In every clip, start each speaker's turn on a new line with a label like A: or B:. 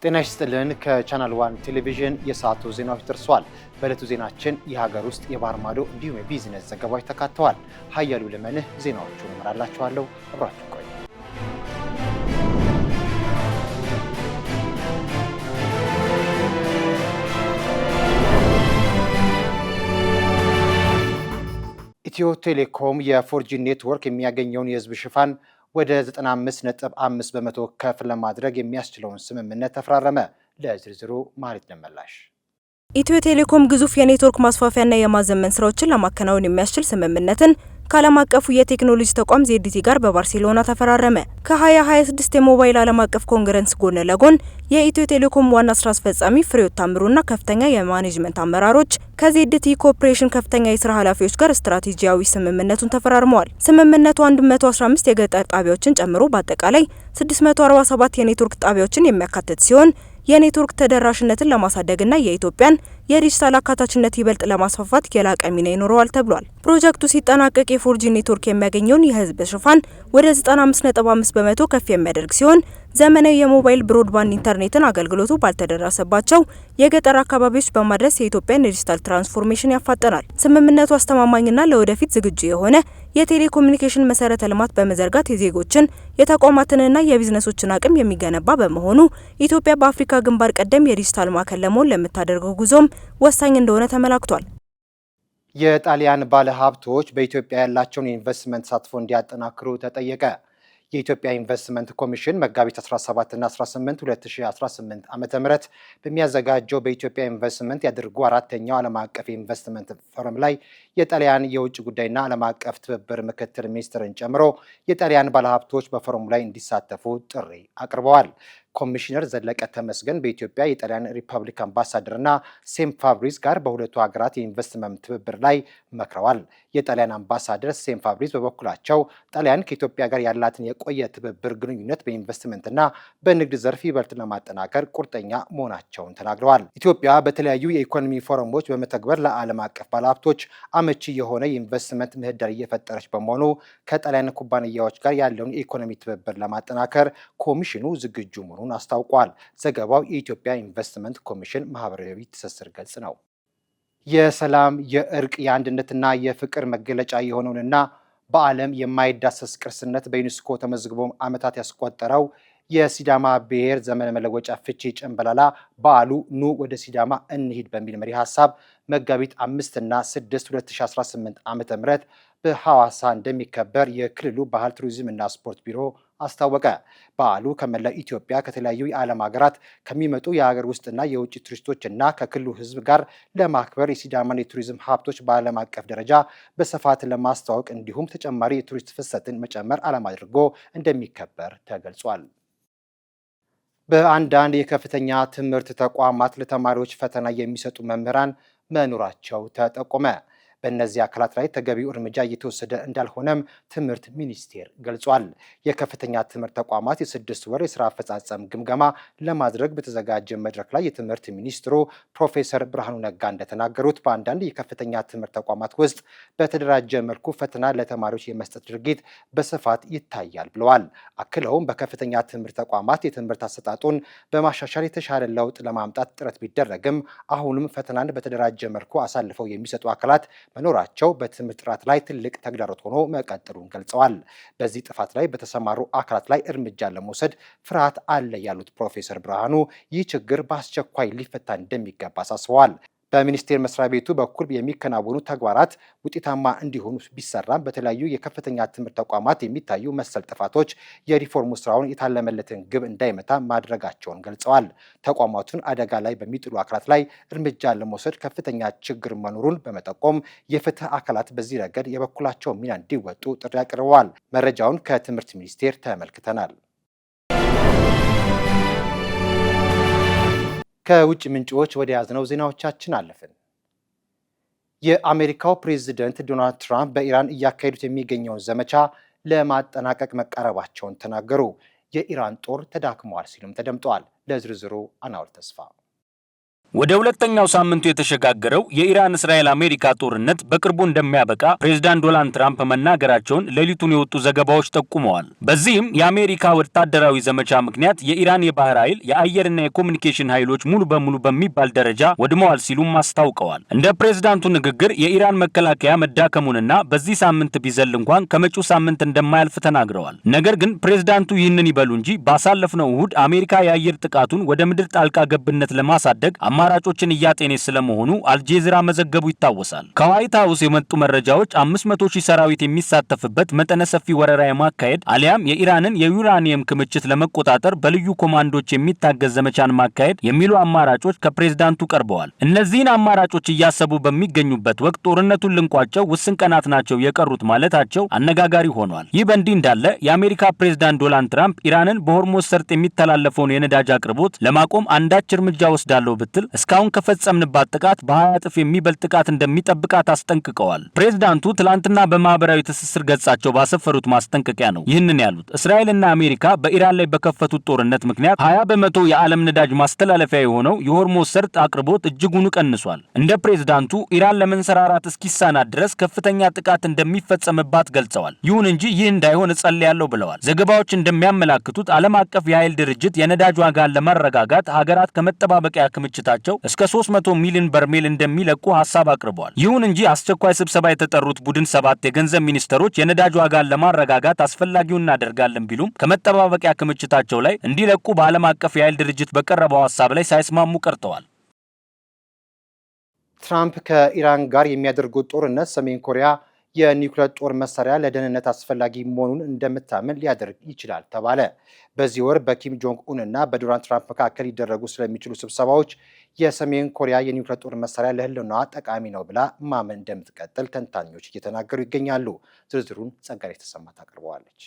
A: ጤና ይስጥልን። ከቻናል 1 ቴሌቪዥን የሰዓቱ ዜናዎች ደርሰዋል። በዕለቱ ዜናችን የሀገር ውስጥ የባህር ማዶ እንዲሁም የቢዝነስ ዘገባዎች ተካተዋል። ሀያሉ ለመንህ ዜናዎቹን እመራላችኋለሁ። አብራችሁ ቆዩ። ኢትዮ ቴሌኮም የ4G ኔትወርክ የሚያገኘውን የህዝብ ሽፋን ወደ 95.5 በመቶ ከፍ ለማድረግ የሚያስችለውን ስምምነት ተፈራረመ። ለዝርዝሩ ማለት ደመላሽ።
B: ኢትዮ ቴሌኮም ግዙፍ የኔትወርክ ማስፋፊያና የማዘመን ስራዎችን ለማከናወን የሚያስችል ስምምነትን ከዓለም አቀፉ የቴክኖሎጂ ተቋም ዜድቲ ጋር በባርሴሎና ተፈራረመ። ከ2026 የሞባይል ዓለም አቀፍ ኮንግረስ ጎን ለጎን የኢትዮ ቴሌኮም ዋና ስራ አስፈጻሚ ፍሬሕይወት ታምሩና ከፍተኛ የማኔጅመንት አመራሮች ከዜድቲ ኮርፖሬሽን ከፍተኛ የስራ ኃላፊዎች ጋር ስትራቴጂያዊ ስምምነቱን ተፈራርመዋል። ስምምነቱ 115 የገጠር ጣቢያዎችን ጨምሮ በአጠቃላይ 647 የኔትወርክ ጣቢያዎችን የሚያካትት ሲሆን የኔትወርክ ተደራሽነትን ለማሳደግና የኢትዮጵያን የዲጂታል አካታችነት ይበልጥ ለማስፋፋት የላቀ ሚና ይኖረዋል ተብሏል። ፕሮጀክቱ ሲጠናቀቅ የ4G ኔትወርክ የሚያገኘውን የህዝብ ሽፋን ወደ 95.5 በመቶ ከፍ የሚያደርግ ሲሆን ዘመናዊ የሞባይል ብሮድባንድ ኢንተርኔትን አገልግሎቱ ባልተደረሰባቸው የገጠር አካባቢዎች በማድረስ የኢትዮጵያን የዲጂታል ትራንስፎርሜሽን ያፋጠናል። ስምምነቱ አስተማማኝና ለወደፊት ዝግጁ የሆነ የቴሌኮሙኒኬሽን መሰረተ ልማት በመዘርጋት የዜጎችን የተቋማትንና የቢዝነሶችን አቅም የሚገነባ በመሆኑ ኢትዮጵያ በአፍሪካ ግንባር ቀደም የዲጂታል ማዕከል ለመሆን ለምታደርገው ጉዞም ወሳኝ እንደሆነ ተመላክቷል።
A: የጣሊያን ባለሀብቶች በኢትዮጵያ ያላቸውን የኢንቨስትመንት ተሳትፎ እንዲያጠናክሩ ተጠየቀ። የኢትዮጵያ ኢንቨስትመንት ኮሚሽን መጋቢት 17 እና 18 2018 ዓ.ም በሚያዘጋጀው በኢትዮጵያ ኢንቨስትመንት ያድርጉ አራተኛው ዓለም አቀፍ የኢንቨስትመንት ፎረም ላይ የጣሊያን የውጭ ጉዳይና ዓለም አቀፍ ትብብር ምክትል ሚኒስትርን ጨምሮ የጣሊያን ባለሀብቶች በፎረሙ ላይ እንዲሳተፉ ጥሪ አቅርበዋል። ኮሚሽነር ዘለቀ ተመስገን በኢትዮጵያ የጣሊያን ሪፐብሊክ አምባሳደርና ሴም ፋብሪዝ ጋር በሁለቱ ሀገራት የኢንቨስትመንት ትብብር ላይ መክረዋል። የጣሊያን አምባሳደር ሴም ፋብሪዝ በበኩላቸው ጣሊያን ከኢትዮጵያ ጋር ያላትን የቆየ ትብብር ግንኙነት በኢንቨስትመንትና በንግድ ዘርፍ ይበልጥ ለማጠናከር ቁርጠኛ መሆናቸውን ተናግረዋል። ኢትዮጵያ በተለያዩ የኢኮኖሚ ፎረሞች በመተግበር ለዓለም አቀፍ ባለሀብቶች አመቺ የሆነ የኢንቨስትመንት ምህዳር እየፈጠረች በመሆኑ ከጣሊያን ኩባንያዎች ጋር ያለውን የኢኮኖሚ ትብብር ለማጠናከር ኮሚሽኑ ዝግጁ መሆኑን አስታውቋል። ዘገባው የኢትዮጵያ ኢንቨስትመንት ኮሚሽን ማህበራዊ ትስስር ገጽ ነው። የሰላም፣ የእርቅ፣ የአንድነትና የፍቅር መገለጫ የሆነውንና በዓለም የማይዳሰስ ቅርስነት በዩኔስኮ ተመዝግቦ ዓመታት ያስቆጠረው የሲዳማ ብሔር ዘመን መለወጫ ፍቼ ጨምበላላ በዓሉ ኑ ወደ ሲዳማ እንሂድ በሚል መሪ ሀሳብ መጋቢት 5 እና 6 2018 ዓ.ም በሐዋሳ እንደሚከበር የክልሉ ባህል ቱሪዝም እና ስፖርት ቢሮ አስታወቀ። በዓሉ ከመላው ኢትዮጵያ ከተለያዩ የዓለም ሀገራት ከሚመጡ የሀገር ውስጥና የውጭ ቱሪስቶች እና ከክልሉ ሕዝብ ጋር ለማክበር የሲዳማን የቱሪዝም ሀብቶች በዓለም አቀፍ ደረጃ በስፋት ለማስተዋወቅ እንዲሁም ተጨማሪ የቱሪስት ፍሰትን መጨመር ዓላማ አድርጎ እንደሚከበር ተገልጿል። በአንዳንድ የከፍተኛ ትምህርት ተቋማት ለተማሪዎች ፈተና የሚሰጡ መምህራን መኖራቸው ተጠቆመ። በእነዚህ አካላት ላይ ተገቢው እርምጃ እየተወሰደ እንዳልሆነም ትምህርት ሚኒስቴር ገልጿል። የከፍተኛ ትምህርት ተቋማት የ6 ወር የስራ አፈጻጸም ግምገማ ለማድረግ በተዘጋጀ መድረክ ላይ የትምህርት ሚኒስትሩ ፕሮፌሰር ብርሃኑ ነጋ እንደተናገሩት በአንዳንድ የከፍተኛ ትምህርት ተቋማት ውስጥ በተደራጀ መልኩ ፈተና ለተማሪዎች የመስጠት ድርጊት በስፋት ይታያል ብለዋል። አክለውም በከፍተኛ ትምህርት ተቋማት የትምህርት አሰጣጡን በማሻሻል የተሻለ ለውጥ ለማምጣት ጥረት ቢደረግም አሁንም ፈተናን በተደራጀ መልኩ አሳልፈው የሚሰጡ አካላት መኖራቸው በትምህርት ጥራት ላይ ትልቅ ተግዳሮት ሆኖ መቀጠሉን ገልጸዋል። በዚህ ጥፋት ላይ በተሰማሩ አካላት ላይ እርምጃ ለመውሰድ ፍርሃት አለ ያሉት ፕሮፌሰር ብርሃኑ ይህ ችግር በአስቸኳይ ሊፈታ እንደሚገባ አሳስበዋል። በሚኒስቴር መስሪያ ቤቱ በኩል የሚከናወኑ ተግባራት ውጤታማ እንዲሆኑ ቢሰራም በተለያዩ የከፍተኛ ትምህርት ተቋማት የሚታዩ መሰል ጥፋቶች የሪፎርሙ ስራውን የታለመለትን ግብ እንዳይመታ ማድረጋቸውን ገልጸዋል። ተቋማቱን አደጋ ላይ በሚጥሉ አካላት ላይ እርምጃ ለመውሰድ ከፍተኛ ችግር መኖሩን በመጠቆም የፍትህ አካላት በዚህ ረገድ የበኩላቸውን ሚና እንዲወጡ ጥሪ አቅርበዋል። መረጃውን ከትምህርት ሚኒስቴር ተመልክተናል። ከውጭ ምንጮች ወደ ያዝነው ዜናዎቻችን አለፍን። የአሜሪካው ፕሬዝዳንት ዶናልድ ትራምፕ በኢራን እያካሄዱት የሚገኘውን ዘመቻ ለማጠናቀቅ መቃረባቸውን ተናገሩ። የኢራን ጦር ተዳክመዋል ሲሉም ተደምጠዋል። ለዝርዝሩ አናውር ተስፋ።
C: ወደ ሁለተኛው ሳምንቱ የተሸጋገረው የኢራን እስራኤል አሜሪካ ጦርነት በቅርቡ እንደሚያበቃ ፕሬዝዳንት ዶናልድ ትራምፕ መናገራቸውን ሌሊቱን የወጡ ዘገባዎች ጠቁመዋል። በዚህም የአሜሪካ ወታደራዊ ዘመቻ ምክንያት የኢራን የባህር ኃይል፣ የአየርና የኮሙኒኬሽን ኃይሎች ሙሉ በሙሉ በሚባል ደረጃ ወድመዋል ሲሉም አስታውቀዋል። እንደ ፕሬዝዳንቱ ንግግር የኢራን መከላከያ መዳከሙንና በዚህ ሳምንት ቢዘል እንኳን ከመጪው ሳምንት እንደማያልፍ ተናግረዋል። ነገር ግን ፕሬዝዳንቱ ይህንን ይበሉ እንጂ ባሳለፍነው እሁድ አሜሪካ የአየር ጥቃቱን ወደ ምድር ጣልቃ ገብነት ለማሳደግ አማራጮችን እያጤነች ስለመሆኑ አልጄዚራ መዘገቡ ይታወሳል። ከዋይት ሃውስ የመጡ መረጃዎች 500,000 ሰራዊት የሚሳተፍበት መጠነ ሰፊ ወረራ የማካሄድ አሊያም የኢራንን የዩራኒየም ክምችት ለመቆጣጠር በልዩ ኮማንዶች የሚታገዝ ዘመቻን ማካሄድ የሚሉ አማራጮች ከፕሬዝዳንቱ ቀርበዋል። እነዚህን አማራጮች እያሰቡ በሚገኙበት ወቅት ጦርነቱን ልንቋጨው ውስን ቀናት ናቸው የቀሩት ማለታቸው አነጋጋሪ ሆኗል። ይህ በእንዲህ እንዳለ የአሜሪካ ፕሬዝዳንት ዶናልድ ትራምፕ ኢራንን በሆርሙዝ ሰርጥ የሚተላለፈውን የነዳጅ አቅርቦት ለማቆም አንዳች እርምጃ ወስዳለሁ ብትል እስካሁን ከፈጸምንባት ጥቃት በ20 እጥፍ የሚበልጥ ጥቃት እንደሚጠብቃት አስጠንቅቀዋል። ፕሬዝዳንቱ ትላንትና በማህበራዊ ትስስር ገጻቸው ባሰፈሩት ማስጠንቀቂያ ነው ይህንን ያሉት። እስራኤልና አሜሪካ በኢራን ላይ በከፈቱት ጦርነት ምክንያት 20 በመቶ የዓለም ነዳጅ ማስተላለፊያ የሆነው የሆርሙዝ ሰርጥ አቅርቦት እጅጉን ቀንሷል። እንደ ፕሬዝዳንቱ ኢራን ለመንሰራራት እስኪሳናት ድረስ ከፍተኛ ጥቃት እንደሚፈጸምባት ገልጸዋል። ይሁን እንጂ ይህ እንዳይሆን እጸልያለሁ ብለዋል። ዘገባዎች እንደሚያመላክቱት ዓለም አቀፍ የኃይል ድርጅት የነዳጅ ዋጋን ለማረጋጋት ሀገራት ከመጠባበቂያ ክምችታቸው እስከ 300 ሚሊዮን በርሜል እንደሚለቁ ሐሳብ አቅርበዋል። ይሁን እንጂ አስቸኳይ ስብሰባ የተጠሩት ቡድን 7 የገንዘብ ሚኒስተሮች የነዳጅ ዋጋን ለማረጋጋት አስፈላጊውን እናደርጋለን ቢሉም ከመጠባበቂያ ክምችታቸው ላይ እንዲለቁ በዓለም አቀፍ የኃይል ድርጅት በቀረበው ሐሳብ ላይ ሳይስማሙ ቀርተዋል።
A: ትራምፕ ከኢራን ጋር የሚያደርጉት ጦርነት ሰሜን ኮሪያ የኒውክሌር ጦር መሳሪያ ለደህንነት አስፈላጊ መሆኑን እንደምታምን ሊያደርግ ይችላል ተባለ። በዚህ ወር በኪም ጆንግ ኡን እና በዶናልድ ትራምፕ መካከል ሊደረጉ ስለሚችሉ ስብሰባዎች የሰሜን ኮሪያ የኒውክሌር ጦር መሳሪያ ለህልውናዋ ጠቃሚ ነው ብላ ማመን እንደምትቀጥል ተንታኞች እየተናገሩ ይገኛሉ። ዝርዝሩን ጸጋሪ ተሰማ ታቀርበዋለች።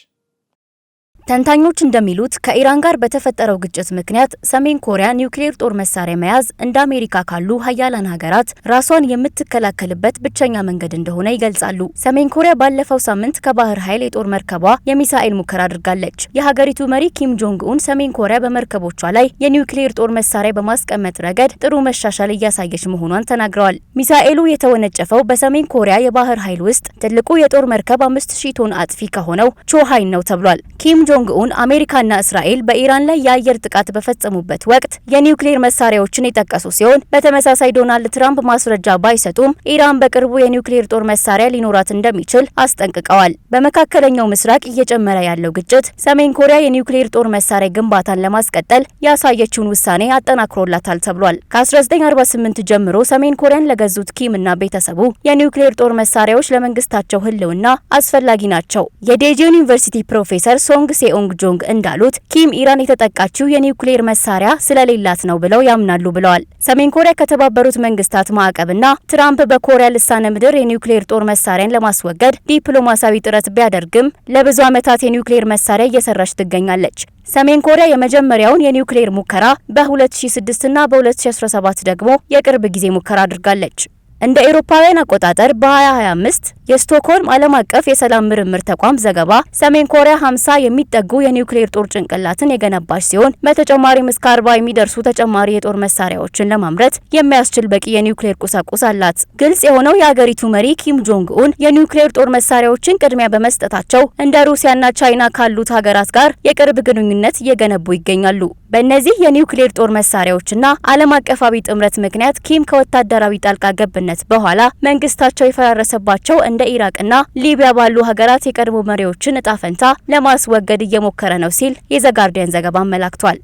D: ተንታኞች እንደሚሉት ከኢራን ጋር በተፈጠረው ግጭት ምክንያት ሰሜን ኮሪያ ኒውክሌር ጦር መሳሪያ መያዝ እንደ አሜሪካ ካሉ ሀያላን ሀገራት ራሷን የምትከላከልበት ብቸኛ መንገድ እንደሆነ ይገልጻሉ። ሰሜን ኮሪያ ባለፈው ሳምንት ከባህር ኃይል የጦር መርከቧ የሚሳኤል ሙከራ አድርጋለች። የሀገሪቱ መሪ ኪም ጆንግ ኡን ሰሜን ኮሪያ በመርከቦቿ ላይ የኒውክሌር ጦር መሳሪያ በማስቀመጥ ረገድ ጥሩ መሻሻል እያሳየች መሆኗን ተናግረዋል። ሚሳኤሉ የተወነጨፈው በሰሜን ኮሪያ የባህር ኃይል ውስጥ ትልቁ የጦር መርከብ 5000 ቶን አጥፊ ከሆነው ቾሃይን ነው ተብሏል። ኪም ጆንግ ኡን አሜሪካና እስራኤል በኢራን ላይ የአየር ጥቃት በፈጸሙበት ወቅት የኒውክሌር መሳሪያዎችን የጠቀሱ ሲሆን በተመሳሳይ ዶናልድ ትራምፕ ማስረጃ ባይሰጡም ኢራን በቅርቡ የኒውክሌር ጦር መሳሪያ ሊኖራት እንደሚችል አስጠንቅቀዋል። በመካከለኛው ምስራቅ እየጨመረ ያለው ግጭት ሰሜን ኮሪያ የኒውክሌር ጦር መሳሪያ ግንባታን ለማስቀጠል ያሳየችውን ውሳኔ አጠናክሮላታል ተብሏል። ከ1948 ጀምሮ ሰሜን ኮሪያን ለገዙት ኪም እና ቤተሰቡ የኒውክሌር ጦር መሳሪያዎች ለመንግስታቸው ህልውና አስፈላጊ ናቸው። የዴጂዮን ዩኒቨርሲቲ ፕሮፌሰር ሶንግ ሴኦንግ ጆንግ እንዳሉት ኪም ኢራን የተጠቃችው የኒውክሌር መሳሪያ ስለሌላት ነው ብለው ያምናሉ ብለዋል። ሰሜን ኮሪያ ከተባበሩት መንግስታት ማዕቀብና ትራምፕ በኮሪያ ልሳነ ምድር የኒውክሌር ጦር መሳሪያን ለማስወገድ ዲፕሎማሲያዊ ጥረት ቢያደርግም ለብዙ ዓመታት የኒውክሌር መሳሪያ እየሰራች ትገኛለች። ሰሜን ኮሪያ የመጀመሪያውን የኒውክሌር ሙከራ በ2006 እና በ2017 ደግሞ የቅርብ ጊዜ ሙከራ አድርጋለች። እንደ አውሮፓውያን አቆጣጠር በ2025 የስቶክሆልም ዓለም አቀፍ የሰላም ምርምር ተቋም ዘገባ ሰሜን ኮሪያ 50 የሚጠጉ የኒውክሌር ጦር ጭንቅላትን የገነባች ሲሆን በተጨማሪም እስከ 40 የሚደርሱ ተጨማሪ የጦር መሳሪያዎችን ለማምረት የሚያስችል በቂ የኒውክሌር ቁሳቁስ አላት። ግልጽ የሆነው የሀገሪቱ መሪ ኪም ጆንግ ኡን የኒውክሌር ጦር መሳሪያዎችን ቅድሚያ በመስጠታቸው እንደ ሩሲያና ቻይና ካሉት ሀገራት ጋር የቅርብ ግንኙነት እየገነቡ ይገኛሉ። በእነዚህ የኒውክሌር ጦር መሳሪያዎችና ዓለም አቀፋዊ ጥምረት ምክንያት ኪም ከወታደራዊ ጣልቃ ገብነት በኋላ መንግስታቸው የፈራረሰባቸው እንደ ኢራቅና ሊቢያ ባሉ ሀገራት የቀድሞ መሪዎችን እጣ ፈንታ ለማስወገድ እየሞከረ ነው ሲል የዘጋርዲያን ዘገባ አመላክቷል።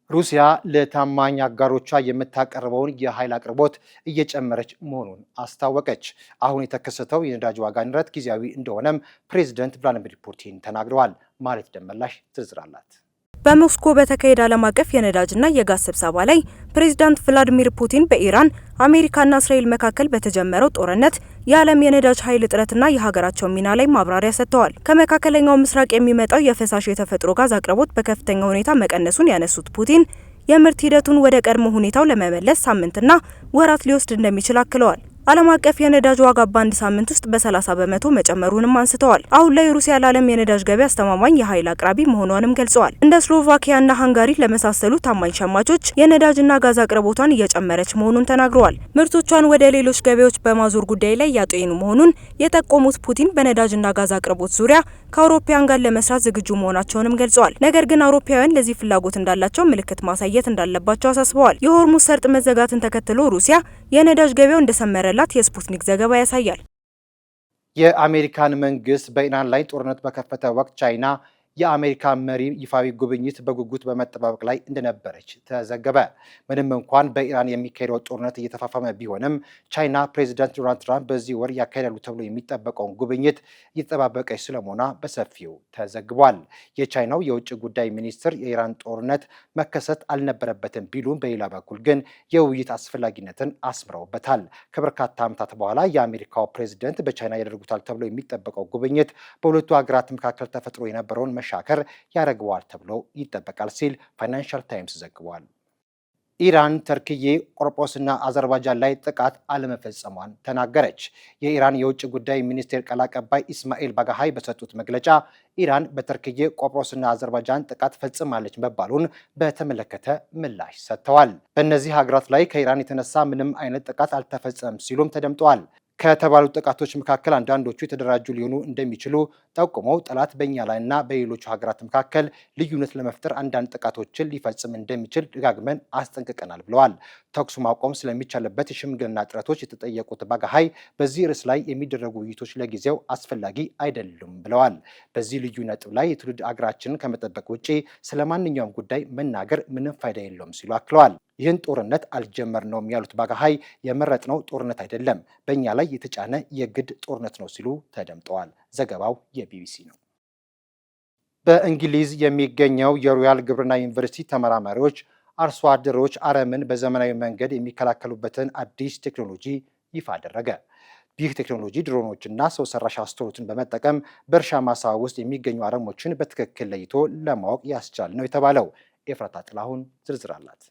A: ሩሲያ ለታማኝ አጋሮቿ የምታቀርበውን የኃይል አቅርቦት እየጨመረች መሆኑን አስታወቀች። አሁን የተከሰተው የነዳጅ ዋጋ ንረት ጊዜያዊ እንደሆነም ፕሬዝዳንት ቭላዲሚር ፑቲን ተናግረዋል። ማለት ደመላሽ ዝርዝር አላት።
B: በሞስኮ በተካሄደ ዓለም አቀፍ የነዳጅና የጋዝ ስብሰባ ላይ ፕሬዝዳንት ቭላዲሚር ፑቲን በኢራን አሜሪካና እስራኤል መካከል በተጀመረው ጦርነት የዓለም የነዳጅ ኃይል እጥረትና የሀገራቸው ሚና ላይ ማብራሪያ ሰጥተዋል። ከመካከለኛው ምስራቅ የሚመጣው የፈሳሽ የተፈጥሮ ጋዝ አቅርቦት በከፍተኛ ሁኔታ መቀነሱን ያነሱት ፑቲን የምርት ሂደቱን ወደ ቀድሞ ሁኔታው ለመመለስ ሳምንትና ወራት ሊወስድ እንደሚችል አክለዋል። ዓለም አቀፍ የነዳጅ ዋጋ በአንድ ሳምንት ውስጥ በ30 በመቶ መጨመሩንም አንስተዋል። አሁን ላይ ሩሲያ ለዓለም የነዳጅ ገበያ አስተማማኝ የኃይል አቅራቢ መሆኗንም ገልጸዋል። እንደ ስሎቫኪያና ሃንጋሪ ለመሳሰሉ ታማኝ ሸማቾች የነዳጅና ጋዝ አቅርቦቷን እየጨመረች መሆኑን ተናግረዋል። ምርቶቿን ወደ ሌሎች ገበያዎች በማዞር ጉዳይ ላይ ያጤኑ መሆኑን የጠቆሙት ፑቲን በነዳጅና ጋዝ አቅርቦት ዙሪያ ከአውሮፓውያን ጋር ለመስራት ዝግጁ መሆናቸውንም ገልጸዋል። ነገር ግን አውሮፓውያን ለዚህ ፍላጎት እንዳላቸው ምልክት ማሳየት እንዳለባቸው አሳስበዋል። የሆርሙዝ ሰርጥ መዘጋትን ተከትሎ ሩሲያ የነዳጅ ገበያው እንደሰመረላት የስፑትኒክ ዘገባ ያሳያል።
A: የአሜሪካን መንግስት በኢራን ላይ ጦርነት በከፈተ ወቅት ቻይና የአሜሪካ መሪ ይፋዊ ጉብኝት በጉጉት በመጠባበቅ ላይ እንደነበረች ተዘገበ። ምንም እንኳን በኢራን የሚካሄደው ጦርነት እየተፋፋመ ቢሆንም ቻይና ፕሬዚዳንት ዶናልድ ትራምፕ በዚህ ወር ያካሄዳሉ ተብሎ የሚጠበቀውን ጉብኝት እየተጠባበቀች ስለመሆኗ በሰፊው ተዘግቧል። የቻይናው የውጭ ጉዳይ ሚኒስትር የኢራን ጦርነት መከሰት አልነበረበትም ቢሉም በሌላ በኩል ግን የውይይት አስፈላጊነትን አስምረውበታል። ከበርካታ ዓመታት በኋላ የአሜሪካው ፕሬዚደንት በቻይና ያደርጉታል ተብሎ የሚጠበቀው ጉብኝት በሁለቱ ሀገራት መካከል ተፈጥሮ የነበረውን መሻከር ያደርገዋል ተብሎ ይጠበቃል ሲል ፋይናንሻል ታይምስ ዘግቧል። ኢራን ተርክዬ፣ ቆጵሮስና አዘርባይጃን ላይ ጥቃት አለመፈጸሟን ተናገረች። የኢራን የውጭ ጉዳይ ሚኒስቴር ቃል አቀባይ ኢስማኤል ባጋሃይ በሰጡት መግለጫ ኢራን በተርክዬ፣ ቆጵሮስና አዘርባይጃን ጥቃት ፈጽማለች መባሉን በተመለከተ ምላሽ ሰጥተዋል። በእነዚህ ሀገራት ላይ ከኢራን የተነሳ ምንም አይነት ጥቃት አልተፈጸመም ሲሉም ተደምጠዋል። ከተባሉ ጥቃቶች መካከል አንዳንዶቹ የተደራጁ ሊሆኑ እንደሚችሉ ጠቁመው ጠላት በእኛ ላይና በሌሎቹ ሀገራት መካከል ልዩነት ለመፍጠር አንዳንድ ጥቃቶችን ሊፈጽም እንደሚችል ደጋግመን አስጠንቅቀናል ብለዋል። ተኩሱ ማቆም ስለሚቻልበት የሽምግልና ጥረቶች የተጠየቁት ባጋሃይ በዚህ ርዕስ ላይ የሚደረጉ ውይይቶች ለጊዜው አስፈላጊ አይደሉም ብለዋል። በዚህ ልዩ ነጥብ ላይ የትውልድ አገራችንን ከመጠበቅ ውጭ ስለ ማንኛውም ጉዳይ መናገር ምንም ፋይዳ የለውም ሲሉ አክለዋል። ይህን ጦርነት አልጀመርነውም ያሉት ባጋሃይ የመረጥነው ጦርነት አይደለም፣ በእኛ ላይ የተጫነ የግድ ጦርነት ነው ሲሉ ተደምጠዋል። ዘገባው የቢቢሲ ነው። በእንግሊዝ የሚገኘው የሮያል ግብርና ዩኒቨርሲቲ ተመራማሪዎች አርሶ አደሮች አረምን በዘመናዊ መንገድ የሚከላከሉበትን አዲስ ቴክኖሎጂ ይፋ አደረገ። ይህ ቴክኖሎጂ ድሮኖችና ሰው ሰራሽ አስተውሎትን በመጠቀም በእርሻ ማሳ ውስጥ የሚገኙ አረሞችን በትክክል ለይቶ ለማወቅ ያስቻል ነው የተባለው። ኤፍራታ ጥላሁን ዝርዝር አላት።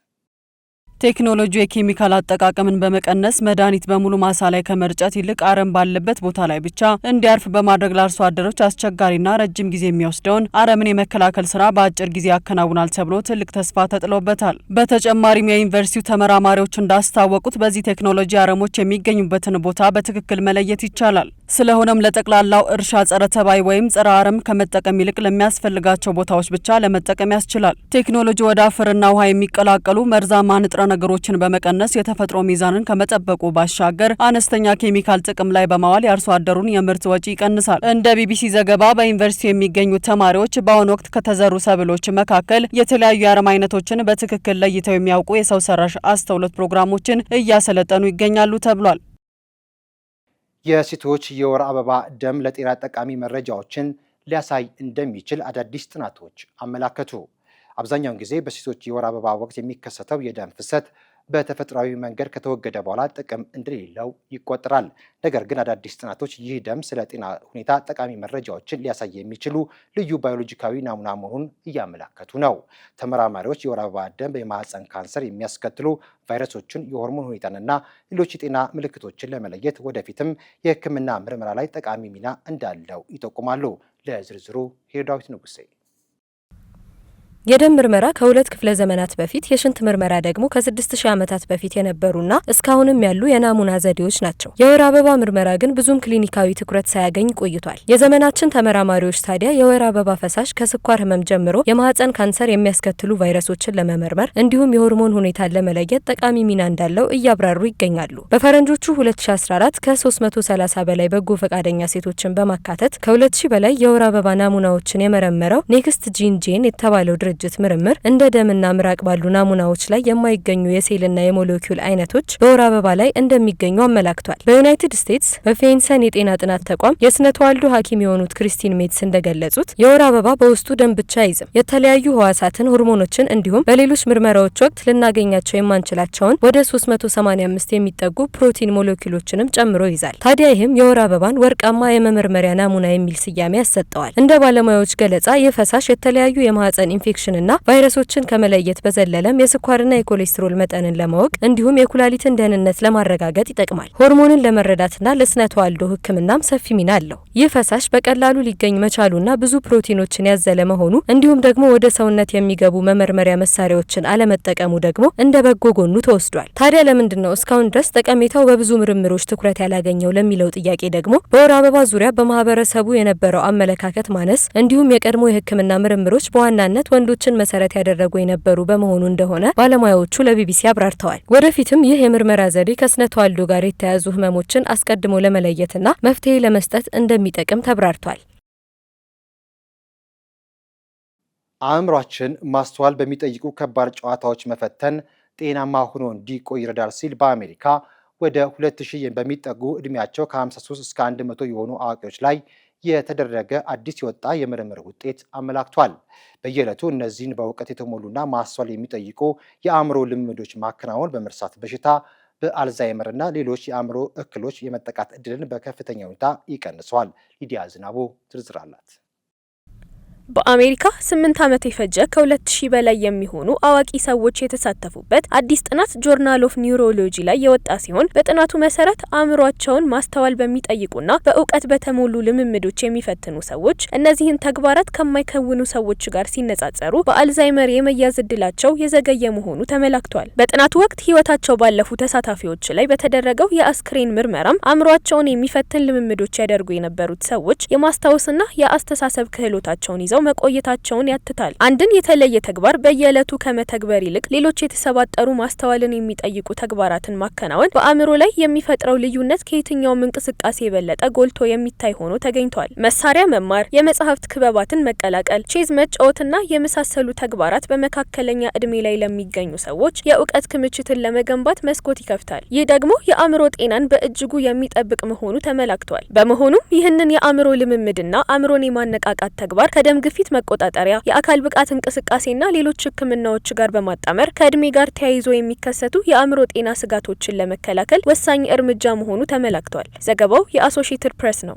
E: ቴክኖሎጂ የኬሚካል አጠቃቀምን በመቀነስ መድኃኒት በሙሉ ማሳ ላይ ከመርጨት ይልቅ አረም ባለበት ቦታ ላይ ብቻ እንዲያርፍ በማድረግ ለአርሶ አደሮች አስቸጋሪና ረጅም ጊዜ የሚወስደውን አረምን የመከላከል ስራ በአጭር ጊዜ ያከናውናል ተብሎ ትልቅ ተስፋ ተጥሎበታል። በተጨማሪም የዩኒቨርሲቲው ተመራማሪዎች እንዳስታወቁት በዚህ ቴክኖሎጂ አረሞች የሚገኙበትን ቦታ በትክክል መለየት ይቻላል። ስለሆነም ለጠቅላላው እርሻ ጸረ ተባይ ወይም ጸረ አረም ከመጠቀም ይልቅ ለሚያስፈልጋቸው ቦታዎች ብቻ ለመጠቀም ያስችላል። ቴክኖሎጂ ወደ አፈርና ውሃ የሚቀላቀሉ መርዛማ ንጥረ ነገሮችን በመቀነስ የተፈጥሮ ሚዛንን ከመጠበቁ ባሻገር አነስተኛ ኬሚካል ጥቅም ላይ በማዋል የአርሶ አደሩን የምርት ወጪ ይቀንሳል። እንደ ቢቢሲ ዘገባ በዩኒቨርሲቲ የሚገኙ ተማሪዎች በአሁኑ ወቅት ከተዘሩ ሰብሎች መካከል የተለያዩ የአረም አይነቶችን በትክክል ለይተው የሚያውቁ የሰው ሰራሽ አስተውሎት ፕሮግራሞችን እያሰለጠኑ ይገኛሉ ተብሏል።
A: የሴቶች የወር አበባ ደም ለጤና ጠቃሚ መረጃዎችን ሊያሳይ እንደሚችል አዳዲስ ጥናቶች አመላከቱ። አብዛኛውን ጊዜ በሴቶች የወር አበባ ወቅት የሚከሰተው የደም ፍሰት በተፈጥሯዊ መንገድ ከተወገደ በኋላ ጥቅም እንደሌለው ይቆጠራል። ነገር ግን አዳዲስ ጥናቶች ይህ ደም ስለ ጤና ሁኔታ ጠቃሚ መረጃዎችን ሊያሳይ የሚችሉ ልዩ ባዮሎጂካዊ ናሙና መሆኑን እያመላከቱ ነው። ተመራማሪዎች የወር አበባ ደም የማህፀን ካንሰር የሚያስከትሉ ቫይረሶችን፣ የሆርሞን ሁኔታንና ሌሎች የጤና ምልክቶችን ለመለየት ወደፊትም የሕክምና ምርመራ ላይ ጠቃሚ ሚና እንዳለው ይጠቁማሉ። ለዝርዝሩ ሄዳዊት ንጉሴ።
B: የደም ምርመራ ከ2 ክፍለ ዘመናት በፊት የሽንት ምርመራ ደግሞ ከ6000 ዓመታት በፊት የነበሩና እስካሁንም ያሉ የናሙና ዘዴዎች ናቸው። የወር አበባ ምርመራ ግን ብዙም ክሊኒካዊ ትኩረት ሳያገኝ ቆይቷል። የዘመናችን ተመራማሪዎች ታዲያ የወር አበባ ፈሳሽ ከስኳር ህመም ጀምሮ የማህፀን ካንሰር የሚያስከትሉ ቫይረሶችን ለመመርመር እንዲሁም የሆርሞን ሁኔታን ለመለየት ጠቃሚ ሚና እንዳለው እያብራሩ ይገኛሉ። በፈረንጆቹ 2014 ከ330 በላይ በጎ ፈቃደኛ ሴቶችን በማካተት ከ2000 በላይ የወር አበባ ናሙናዎችን የመረመረው ኔክስት ጂን የተባለው ድርጅት ምርምር እንደ ደምና ምራቅ ባሉ ናሙናዎች ላይ የማይገኙ የሴልና የሞሌኪውል አይነቶች በወር አበባ ላይ እንደሚገኙ አመላክቷል። በዩናይትድ ስቴትስ በፌንሰን የጤና ጥናት ተቋም የስነ ተዋልዶ ሐኪም የሆኑት ክሪስቲን ሜትስ እንደገለጹት የወር አበባ በውስጡ ደም ብቻ አይዝም። የተለያዩ ህዋሳትን፣ ሆርሞኖችን እንዲሁም በሌሎች ምርመራዎች ወቅት ልናገኛቸው የማንችላቸውን ወደ 385 የሚጠጉ ፕሮቲን ሞሌኪውሎችንም ጨምሮ ይዛል። ታዲያ ይህም የወር አበባን ወርቃማ የመመርመሪያ ናሙና የሚል ስያሜ ያሰጠዋል። እንደ ባለሙያዎች ገለጻ ይህ ፈሳሽ የተለያዩ የማህፀን ኢንፌክሽን ኢንፌክሽንና ቫይረሶችን ከመለየት በዘለለም የስኳርና የኮሌስትሮል መጠንን ለማወቅ እንዲሁም የኩላሊትን ደህንነት ለማረጋገጥ ይጠቅማል። ሆርሞንን ለመረዳትና ለስነ ተዋልዶ ሕክምናም ሰፊ ሚና አለው። ይህ ፈሳሽ በቀላሉ ሊገኝ መቻሉና ብዙ ፕሮቲኖችን ያዘለ መሆኑ እንዲሁም ደግሞ ወደ ሰውነት የሚገቡ መመርመሪያ መሳሪያዎችን አለመጠቀሙ ደግሞ እንደ በጎ ጎኑ ተወስዷል። ታዲያ ለምንድነው እስካሁን ድረስ ጠቀሜታው በብዙ ምርምሮች ትኩረት ያላገኘው ለሚለው ጥያቄ ደግሞ በወር አበባ ዙሪያ በማህበረሰቡ የነበረው አመለካከት ማነስ እንዲሁም የቀድሞ የሕክምና ምርምሮች በዋናነት ወንዶችን መሰረት ያደረጉ የነበሩ በመሆኑ እንደሆነ ባለሙያዎቹ ለቢቢሲ አብራርተዋል። ወደፊትም ይህ የምርመራ ዘዴ ከስነ ተዋልዶ ጋር የተያያዙ ህመሞችን አስቀድሞ ለመለየትና መፍትሄ ለመስጠት እንደሚጠቅም ተብራርቷል።
A: አእምሯችን ማስተዋል በሚጠይቁ ከባድ ጨዋታዎች መፈተን ጤናማ ሆኖ እንዲቆይ ይረዳል ሲል በአሜሪካ ወደ 2000 በሚጠጉ እድሜያቸው ከ53 እስከ 100 የሆኑ አዋቂዎች ላይ የተደረገ አዲስ የወጣ የምርምር ውጤት አመላክቷል። በየዕለቱ እነዚህን በእውቀት የተሞሉና ማስተዋል የሚጠይቁ የአእምሮ ልምምዶች ማከናወን በመርሳት በሽታ፣ በአልዛይመርና ሌሎች የአእምሮ እክሎች የመጠቃት እድልን በከፍተኛ ሁኔታ ይቀንሰዋል። ሊዲያ ዝናቡ ዝርዝር አላት።
F: በአሜሪካ 8 ዓመት የፈጀ ከ2000 በላይ የሚሆኑ አዋቂ ሰዎች የተሳተፉበት አዲስ ጥናት ጆርናል ኦፍ ኒውሮሎጂ ላይ የወጣ ሲሆን በጥናቱ መሰረት አእምሯቸውን ማስተዋል በሚጠይቁና በእውቀት በተሞሉ ልምምዶች የሚፈትኑ ሰዎች እነዚህን ተግባራት ከማይከውኑ ሰዎች ጋር ሲነጻጸሩ በአልዛይመር የመያዝ እድላቸው የዘገየ መሆኑ ተመላክቷል። በጥናቱ ወቅት ህይወታቸው ባለፉ ተሳታፊዎች ላይ በተደረገው የአስክሬን ምርመራም አእምሯቸውን የሚፈትን ልምምዶች ያደርጉ የነበሩት ሰዎች የማስታወስና የአስተሳሰብ ክህሎታቸውን ይዘው መቆየታቸውን ያትታል። አንድን የተለየ ተግባር በየዕለቱ ከመተግበር ይልቅ ሌሎች የተሰባጠሩ ማስተዋልን የሚጠይቁ ተግባራትን ማከናወን በአእምሮ ላይ የሚፈጥረው ልዩነት ከየትኛውም እንቅስቃሴ የበለጠ ጎልቶ የሚታይ ሆኖ ተገኝቷል። መሳሪያ መማር፣ የመጽሐፍት ክበባትን መቀላቀል፣ ቼዝ መጫወትና የመሳሰሉ ተግባራት በመካከለኛ እድሜ ላይ ለሚገኙ ሰዎች የእውቀት ክምችትን ለመገንባት መስኮት ይከፍታል። ይህ ደግሞ የአእምሮ ጤናን በእጅጉ የሚጠብቅ መሆኑ ተመላክቷል። በመሆኑም ይህንን የአእምሮ ልምምድና አእምሮን የማነቃቃት ተግባር ከደም ግፊት መቆጣጠሪያ፣ የአካል ብቃት እንቅስቃሴና ሌሎች ህክምናዎች ጋር በማጣመር ከእድሜ ጋር ተያይዞ የሚከሰቱ የአእምሮ ጤና ስጋቶችን ለመከላከል ወሳኝ እርምጃ መሆኑ ተመላክቷል። ዘገባው የአሶሺየትድ ፕሬስ ነው።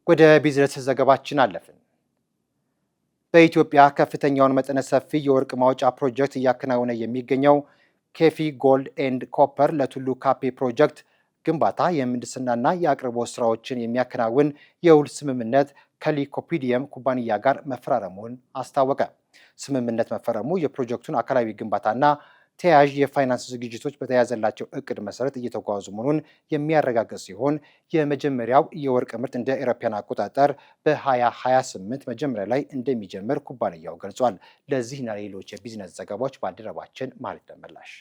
A: ወደ ቢዝነስ ዘገባችን አለፍን። በኢትዮጵያ ከፍተኛውን መጠነ ሰፊ የወርቅ ማውጫ ፕሮጀክት እያከናወነ የሚገኘው ኬፊ ጎልድ ኤንድ ኮፐር ለቱሉ ካፔ ፕሮጀክት ግንባታ የምህንድስናና የአቅርቦት ስራዎችን የሚያከናውን የውል ስምምነት ከሊኮፒዲየም ኩባንያ ጋር መፈራረሙን አስታወቀ። ስምምነት መፈረሙ የፕሮጀክቱን አካላዊ ግንባታና ተያያዥ የፋይናንስ ዝግጅቶች በተያዘላቸው እቅድ መሰረት እየተጓዙ መሆኑን የሚያረጋግጥ ሲሆን የመጀመሪያው የወርቅ ምርት እንደ አውሮፓውያን አቆጣጠር በ2028 መጀመሪያ ላይ እንደሚጀምር ኩባንያው ገልጿል። ለዚህና ሌሎች የቢዝነስ ዘገባዎች ባልደረባችን ማለት ደመላሽ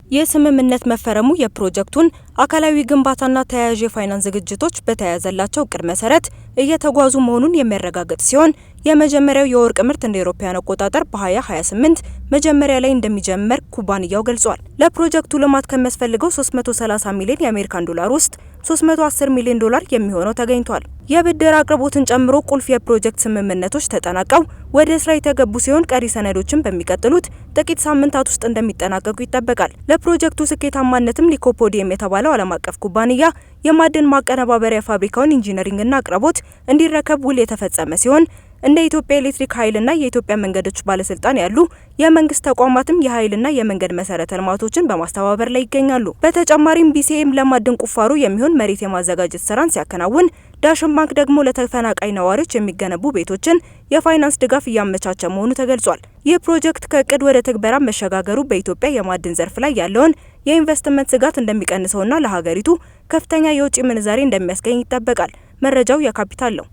B: የስምምነት መፈረሙ የፕሮጀክቱን አካላዊ ግንባታና ተያያዥ የፋይናንስ ዝግጅቶች በተያያዘላቸው እቅድ መሰረት እየተጓዙ መሆኑን የሚያረጋግጥ ሲሆን የመጀመሪያው የወርቅ ምርት እንደ አውሮፓውያን አቆጣጠር በ2028 መጀመሪያ ላይ እንደሚጀምር ኩባንያው ገልጿል። ለፕሮጀክቱ ልማት ከሚያስፈልገው 330 ሚሊዮን የአሜሪካን ዶላር ውስጥ 310 ሚሊዮን ዶላር የሚሆነው ተገኝቷል። የብድር አቅርቦትን ጨምሮ ቁልፍ የፕሮጀክት ስምምነቶች ተጠናቀው ወደ ስራ የተገቡ ሲሆን ቀሪ ሰነዶችን በሚቀጥሉት ጥቂት ሳምንታት ውስጥ እንደሚጠናቀቁ ይጠበቃል። ለፕሮጀክቱ ስኬታማነትም ሊኮፖዲየም የተባለው ዓለም አቀፍ ኩባንያ የማዕድን ማቀነባበሪያ ፋብሪካውን ኢንጂነሪንግና አቅርቦት እንዲረከብ ውል የተፈጸመ ሲሆን እንደ ኢትዮጵያ ኤሌክትሪክ ኃይልና የኢትዮጵያ መንገዶች ባለስልጣን ያሉ የመንግስት ተቋማትም የኃይልና የመንገድ መሰረተ ልማቶችን በማስተባበር ላይ ይገኛሉ። በተጨማሪም ቢሲኤም ለማዕድን ቁፋሮ የሚሆን መሬት የማዘጋጀት ስራን ሲያከናውን፣ ዳሽን ባንክ ደግሞ ለተፈናቃይ ነዋሪዎች የሚገነቡ ቤቶችን የፋይናንስ ድጋፍ እያመቻቸ መሆኑ ተገልጿል። ይህ ፕሮጀክት ከእቅድ ወደ ትግበራ መሸጋገሩ በኢትዮጵያ የማዕድን ዘርፍ ላይ ያለውን የኢንቨስትመንት ስጋት እንደሚቀንሰውና ለሀገሪቱ ከፍተኛ የውጭ ምንዛሬ እንደሚያስገኝ ይጠበቃል። መረጃው የካፒታል ነው።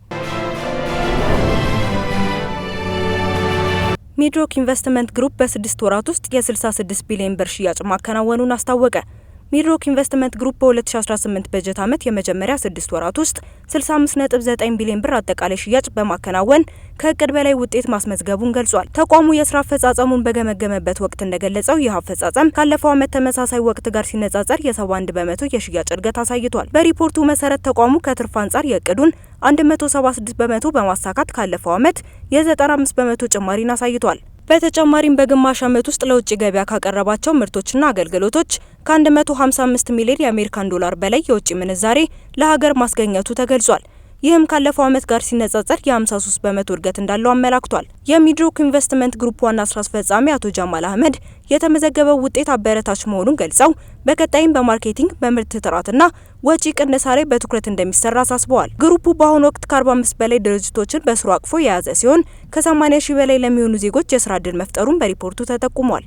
B: ሚድሮክ ኢንቨስትመንት ግሩፕ በ6 ወራት ውስጥ የ66 ቢሊዮን ብር ሽያጭ ማከናወኑን አስታወቀ። ሚድሮክ ኢንቨስትመንት ግሩፕ በ2018 በጀት ዓመት የመጀመሪያ 6 ወራት ውስጥ 65.9 ቢሊዮን ብር አጠቃላይ ሽያጭ በማከናወን ከእቅድ በላይ ውጤት ማስመዝገቡን ገልጿል። ተቋሙ የስራ አፈጻጸሙን በገመገመበት ወቅት እንደገለጸው ይህ አፈጻጸም ካለፈው ዓመት ተመሳሳይ ወቅት ጋር ሲነጻጸር የ71 በመቶ የሽያጭ እድገት አሳይቷል። በሪፖርቱ መሰረት ተቋሙ ከትርፍ አንጻር የእቅዱን 176 በመቶ በማሳካት ካለፈው ዓመት የ95 በመቶ ጭማሪን አሳይቷል። በተጨማሪም በግማሽ ዓመት ውስጥ ለውጭ ገበያ ካቀረባቸው ምርቶችና አገልግሎቶች ከ155 ሚሊዮን የአሜሪካን ዶላር በላይ የውጭ ምንዛሬ ለሀገር ማስገኘቱ ተገልጿል። ይህም ካለፈው ዓመት ጋር ሲነጻጸር የ53 በመቶ እድገት እንዳለው አመላክቷል። የሚድሮክ ኢንቨስትመንት ግሩፕ ዋና ስራ አስፈጻሚ አቶ ጀማል አህመድ የተመዘገበው ውጤት አበረታች መሆኑን ገልጸው በቀጣይም በማርኬቲንግ በምርት ጥራትና ወጪ ቅነሳ ላይ በትኩረት እንደሚሰራ አሳስበዋል። ግሩፑ በአሁኑ ወቅት ከ45 በላይ ድርጅቶችን በስሩ አቅፎ የያዘ ሲሆን ከ80 ሺህ በላይ ለሚሆኑ ዜጎች የስራ ዕድል መፍጠሩን በሪፖርቱ ተጠቁሟል።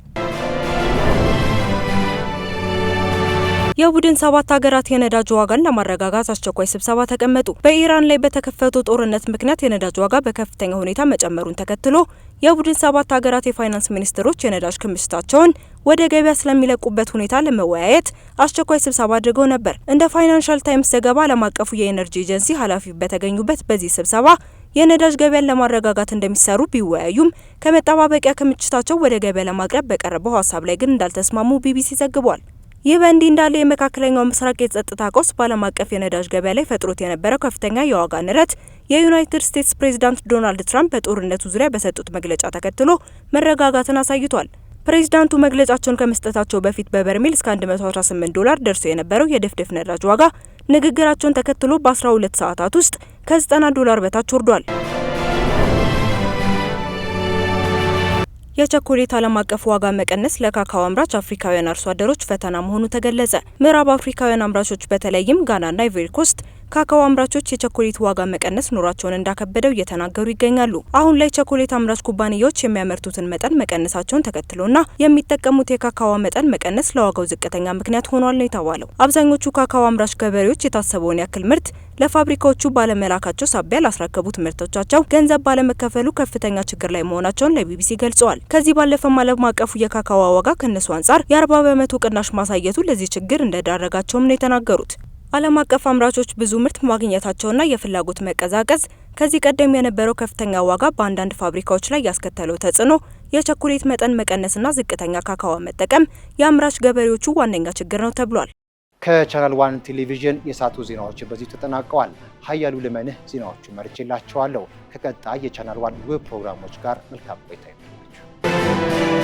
B: የቡድን 7 ሀገራት የነዳጅ ዋጋን ለማረጋጋት አስቸኳይ ስብሰባ ተቀመጡ። በኢራን ላይ በተከፈተው ጦርነት ምክንያት የነዳጅ ዋጋ በከፍተኛ ሁኔታ መጨመሩን ተከትሎ የቡድን 7 ሀገራት የፋይናንስ ሚኒስትሮች የነዳጅ ክምችታቸውን ወደ ገበያ ስለሚለቁበት ሁኔታ ለመወያየት አስቸኳይ ስብሰባ አድርገው ነበር። እንደ ፋይናንሻል ታይምስ ዘገባ ዓለም አቀፉ የኤነርጂ ኤጀንሲ ኃላፊ በተገኙበት በዚህ ስብሰባ የነዳጅ ገበያን ለማረጋጋት እንደሚሰሩ ቢወያዩም ከመጠባበቂያ ክምችታቸው ወደ ገበያ ለማቅረብ በቀረበው ሀሳብ ላይ ግን እንዳልተስማሙ ቢቢሲ ዘግቧል። ይህ በእንዲህ እንዳለ የመካከለኛው ምስራቅ የጸጥታ ቀውስ በዓለም አቀፍ የነዳጅ ገበያ ላይ ፈጥሮት የነበረው ከፍተኛ የዋጋ ንረት የዩናይትድ ስቴትስ ፕሬዝዳንት ዶናልድ ትራምፕ በጦርነቱ ዙሪያ በሰጡት መግለጫ ተከትሎ መረጋጋትን አሳይቷል። ፕሬዝዳንቱ መግለጫቸውን ከመስጠታቸው በፊት በበርሜል እስከ $118 ደርሶ የነበረው የድፍድፍ ነዳጅ ዋጋ ንግግራቸውን ተከትሎ በ12 ሰዓታት ውስጥ ከ$90 በታች ወርዷል። የቸኮሌት ዓለም አቀፍ ዋጋ መቀነስ ለካካኦ አምራች አፍሪካውያን አርሶ አደሮች ፈተና መሆኑ ተገለጸ። ምዕራብ አፍሪካውያን አምራቾች በተለይም ጋናና አይቮሪ ኮስት ካካኦ አምራቾች የቸኮሌት ዋጋ መቀነስ ኑሯቸውን እንዳከበደው እየተናገሩ ይገኛሉ። አሁን ላይ ቸኮሌት አምራች ኩባንያዎች የሚያመርቱትን መጠን መቀነሳቸውን ተከትሎና የሚጠቀሙት የካካኦ መጠን መቀነስ ለዋጋው ዝቅተኛ ምክንያት ሆኗል ነው የተባለው። አብዛኞቹ ካካኦ አምራች ገበሬዎች የታሰበውን ያክል ምርት ለፋብሪካዎቹ ባለመላካቸው ሳቢያ ላስረከቡት ምርቶቻቸው ገንዘብ ባለመከፈሉ ከፍተኛ ችግር ላይ መሆናቸውን ለቢቢሲ ገልጸዋል። ከዚህ ባለፈም ዓለም አቀፉ የካካኦ ዋጋ ከነሱ አንጻር የ40 በመቶ ቅናሽ ማሳየቱ ለዚህ ችግር እንደዳረጋቸውም ነው የተናገሩት። ዓለም አቀፍ አምራቾች ብዙ ምርት ማግኘታቸውና የፍላጎት መቀዛቀዝ ከዚህ ቀደም የነበረው ከፍተኛ ዋጋ በአንዳንድ ፋብሪካዎች ላይ ያስከተለው ተጽዕኖ የቸኮሌት መጠን መቀነስና ዝቅተኛ ካካኦ መጠቀም የአምራች ገበሬዎቹ ዋነኛ ችግር ነው ተብሏል።
A: ከቻናል 1 ቴሌቪዥን የሰዓቱ ዜናዎች በዚህ ተጠናቀዋል። ኃያሉ ልመንህ ዜናዎቹን መርጬላችኋለሁ። ከቀጣይ የቻናል 1 ፕሮግራሞች ጋር መልካም ቆይታ ይሁንላችሁ።